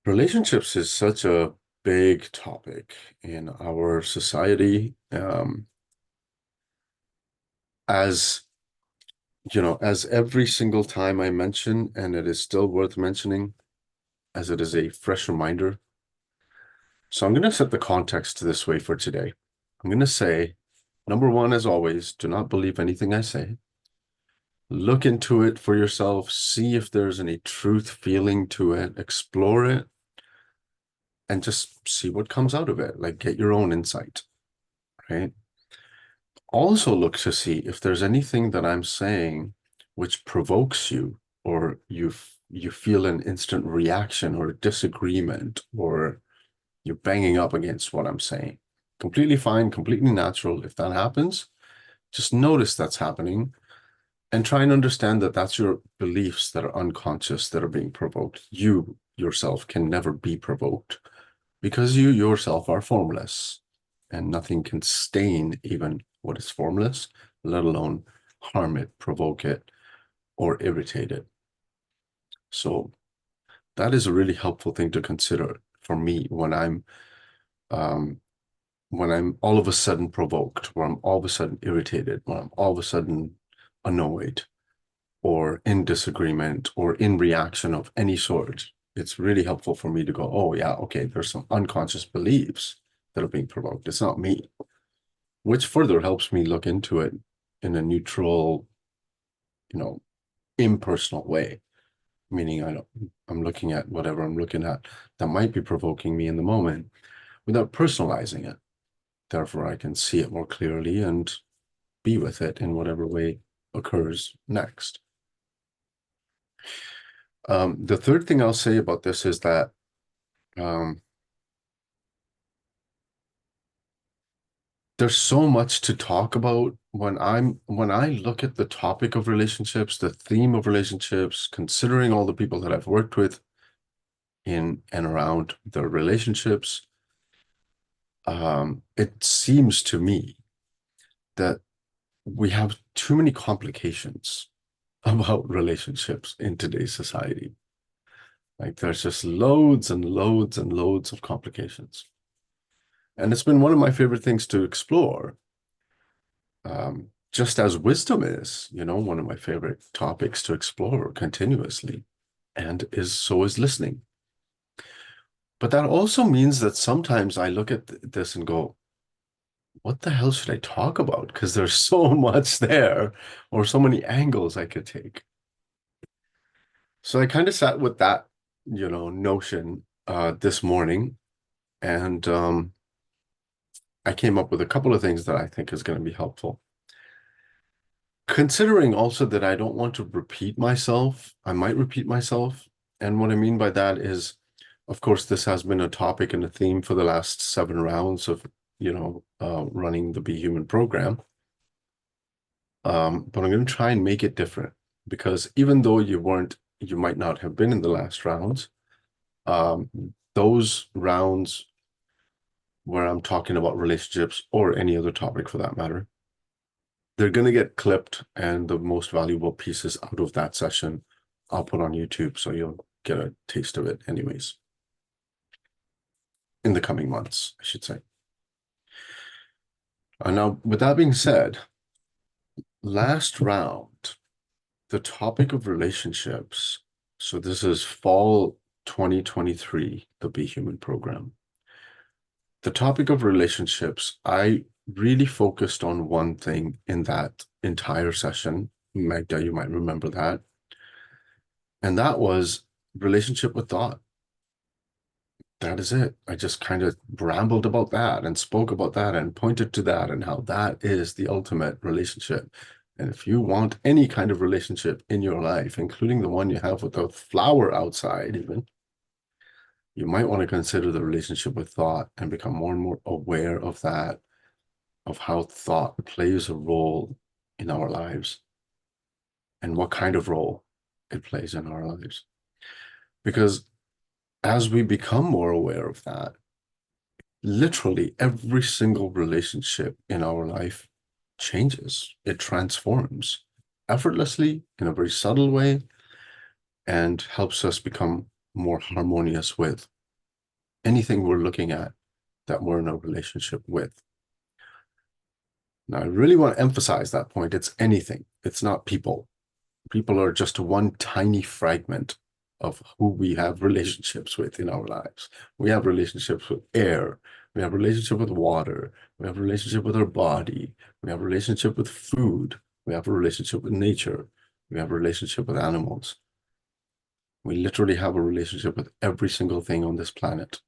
Relationships is such a big topic in our society. As as every single time I mention, and it is still worth mentioning, as it is a fresh reminder. So I'm going to set the context this way for today. I'm going to say, number one, as always, do not believe anything I say. Look into it for yourself, see if there's any truth feeling to it, explore it, and just see what comes out of it. Like, get your own insight, right? Also look to see if there's anything that I'm saying which provokes you, or you feel an instant reaction or disagreement, or you're banging up against what I'm saying. Completely fine, completely natural. If that happens, just notice that's happening and try and understand that that's your beliefs that are unconscious that are being provoked. You yourself can never be provoked because you yourself are formless, and nothing can stain even what is formless, let alone harm it, provoke it, or irritate it. So that is a really helpful thing to consider for me um, when I'm all of a sudden provoked, or I'm all of a sudden irritated, or I'm all of a sudden annoyed, or in disagreement, or in reaction of any sort. It's really helpful for me to go, oh yeah, okay, there's some unconscious beliefs that are being provoked. It's not me, which further helps me look into it in a neutral, impersonal way. Meaning I'm looking at whatever I'm looking at that might be provoking me in the moment without personalizing it. Therefore, I can see it more clearly and be with it in whatever way occurs next. The third thing I'll say about this is that there's so much to talk about when I look at the topic of relationships, the theme of relationships, considering all the people that I've worked with in and around their relationships. It seems to me that we have too many complications about relationships in today's society. Like, there's just loads and loads and loads of complications. And it's been one of my favorite things to explore. Just as wisdom is, one of my favorite topics to explore continuously, and so is listening. But that also means that sometimes I look at this and go, what the hell should I talk about? Because there's so much there, or so many angles I could take. So I kind of sat with that, notion this morning, and I came up with a couple of things that I think is going to be helpful. Considering also that I don't want to repeat myself, I might repeat myself. And what I mean by that is, of course, this has been a topic and a theme for the last 7 rounds of, running the Be Human program. But I'm going to try and make it different, because even though you might not have been in the last rounds, those rounds where I'm talking about relationships, or any other topic for that matter, they're going to get clipped, and the most valuable pieces out of that session I'll put on YouTube, so you'll get a taste of it anyways. In the coming months, I should say. Now, with that being said, last round, the topic of relationships. So this is fall 2023, the Be Human program. The topic of relationships, I really focused on one thing in that entire session. Magda, you might remember that. And that was relationship with thought. That is it. I just kind of rambled about that and spoke about that and pointed to that and how that is the ultimate relationship. And if you want any kind of relationship in your life, including the one you have with the flower outside even, you might want to consider the relationship with thought and become more and more aware of that, of how thought plays a role in our lives and what kind of role it plays in our lives. Because as we become more aware of that, literally every single relationship in our life changes. It transforms effortlessly in a very subtle way, and helps us become more harmonious with anything we're looking at that we're in a relationship with. Now, I really want to emphasize that point. It's anything. It's not people. People are just one tiny fragment of who we have relationships with in our lives. We have relationships with air. We have relationship with water. We have a relationship with our body. We have a relationship with food. We have a relationship with nature. We have a relationship with animals. We literally have a relationship with every single thing on this planet,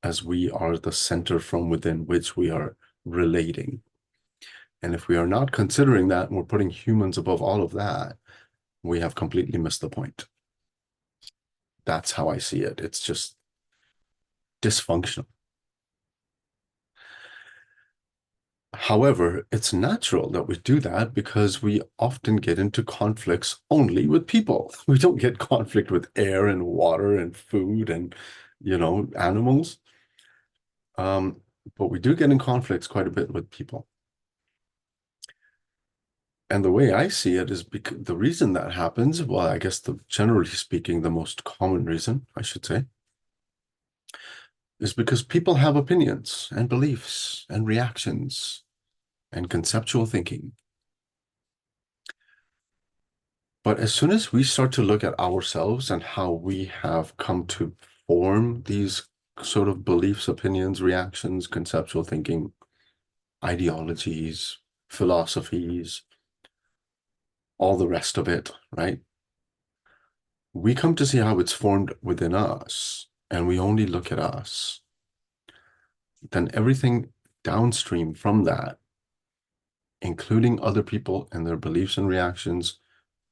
as we are the center from within which we are relating. And if we are not considering that and we're putting humans above all of that, we have completely missed the point. That's how I see it. It's just dysfunctional. However, it's natural that we do that because we often get into conflicts only with people. We don't get conflict with air and water and food and, animals. But we do get in conflicts quite a bit with people. And the way I see it is because the reason that happens, well, I guess generally speaking, the most common reason, I should say, is because people have opinions and beliefs and reactions and conceptual thinking. But as soon as we start to look at ourselves and how we have come to form these sort of beliefs, opinions, reactions, conceptual thinking, ideologies, philosophies, all the rest of it, right? We come to see how it's formed within us, and we only look at us. Then everything downstream from that, including other people and their beliefs and reactions,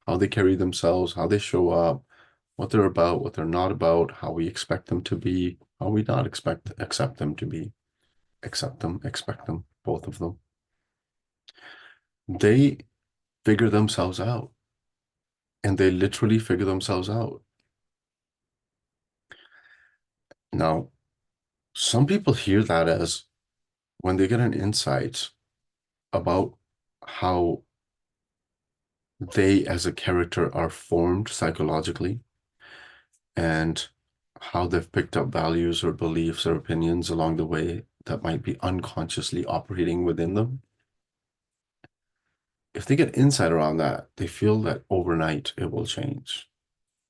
how they carry themselves, how they show up, what they're about, what they're not about, how we expect them to be, how we not accept them to be, accept them, expect them, both of them. They figure themselves out, and they literally figure themselves out. Now, some people hear that as when they get an insight about how they as a character are formed psychologically and how they've picked up values or beliefs or opinions along the way that might be unconsciously operating within them. If they get insight around that, they feel that overnight it will change.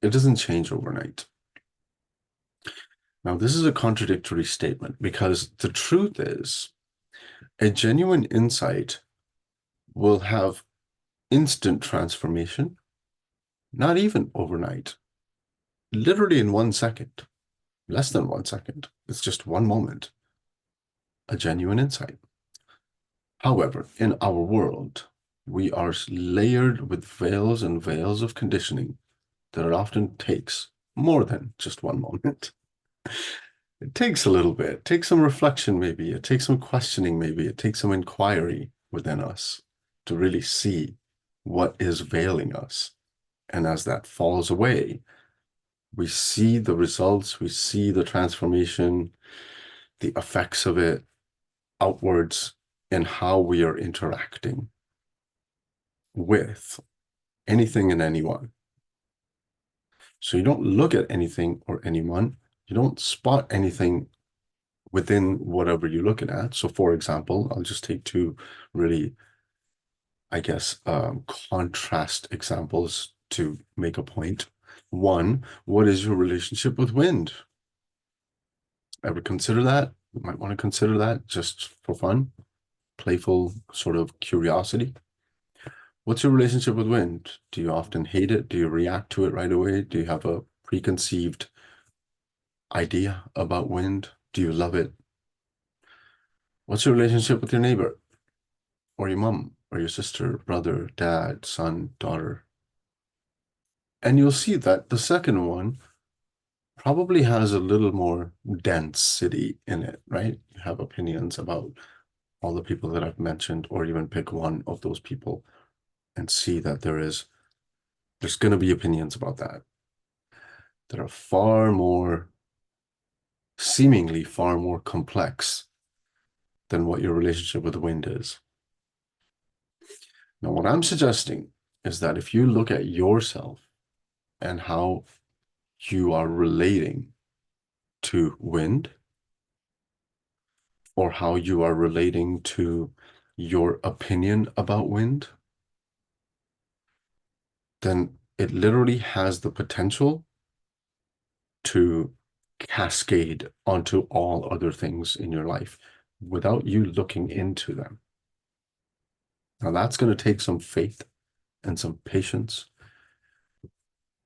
It doesn't change overnight. Now, this is a contradictory statement because the truth is a genuine insight will have instant transformation, not even overnight, literally in 1 second, less than 1 second. It's just one moment, a genuine insight. However, in our world, we are layered with veils and veils of conditioning that it often takes more than just one moment. It takes a little bit, it takes some reflection maybe, it takes some questioning maybe, it takes some inquiry within us to really see what is veiling us. And as that falls away, we see the results, we see the transformation, the effects of it outwards in how we are interacting with anything and anyone. So you don't look at anything or anyone, you don't spot anything within whatever you're looking at. So for example, I'll just take two really, I guess, contrast examples to make a point. One, what is your relationship with wind? Ever consider that? You might want to consider that just for fun, playful sort of curiosity. What's your relationship with wind? Do you often hate it? Do you react to it right away? Do you have a preconceived idea about wind? Do you love it? What's your relationship with your neighbor or your mom or your sister, brother, dad, son, daughter? And you'll see that the second one probably has a little more density in it, right? You have opinions about all the people that I've mentioned, or even pick one of those people and see that there's going to be opinions about that that are seemingly far more complex than what your relationship with the wind is. Now, what I'm suggesting is that if you look at yourself and how you are relating to wind, or how you are relating to your opinion about wind, then it literally has the potential to cascade onto all other things in your life without you looking into them. Now, that's going to take some faith and some patience,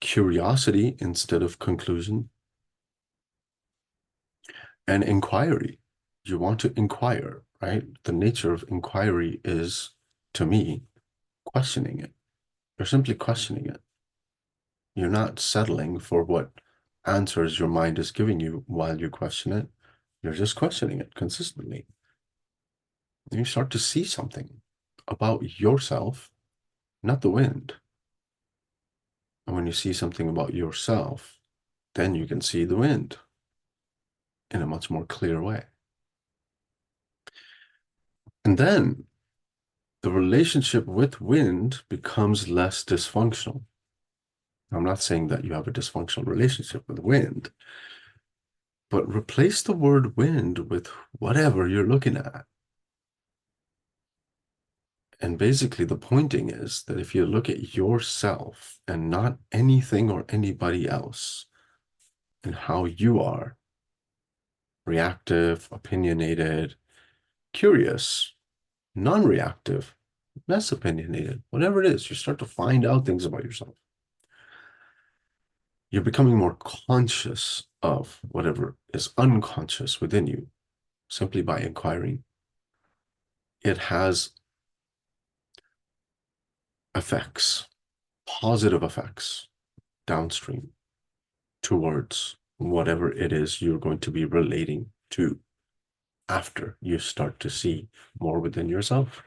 curiosity instead of conclusion, and inquiry. You want to inquire, right? The nature of inquiry is, to me, questioning it. You're simply questioning it. You're not settling for what answers your mind is giving you while you question it. You're just questioning it consistently. And you start to see something about yourself, not the wind. And when you see something about yourself, then you can see the wind in a much more clear way. And then the relationship with wind becomes less dysfunctional. I'm not saying that you have a dysfunctional relationship with wind, but replace the word wind with whatever you're looking at. And basically the pointing is that if you look at yourself and not anything or anybody else and how you are, reactive, opinionated, curious, non-reactive, less opinionated, whatever it is, you start to find out things about yourself. You're becoming more conscious of whatever is unconscious within you simply by inquiring. It has effects, positive effects downstream towards whatever it is you're going to be relating to after you start to see more within yourself.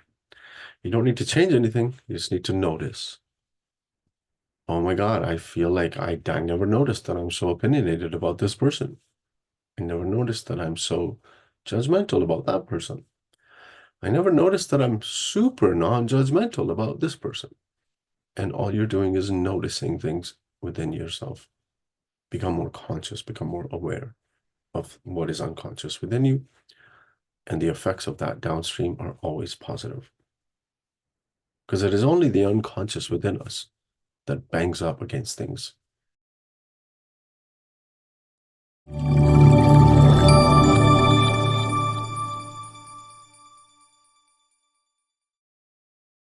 You don't need to change anything. You just need to notice. Oh my God, I feel like I never noticed that I'm so opinionated about this person. I never noticed that I'm so judgmental about that person. I never noticed that I'm super non-judgmental about this person. And all you're doing is noticing things within yourself. Become more conscious, become more aware of what is unconscious within you. And the effects of that downstream are always positive. Because it is only the unconscious within us that bangs up against things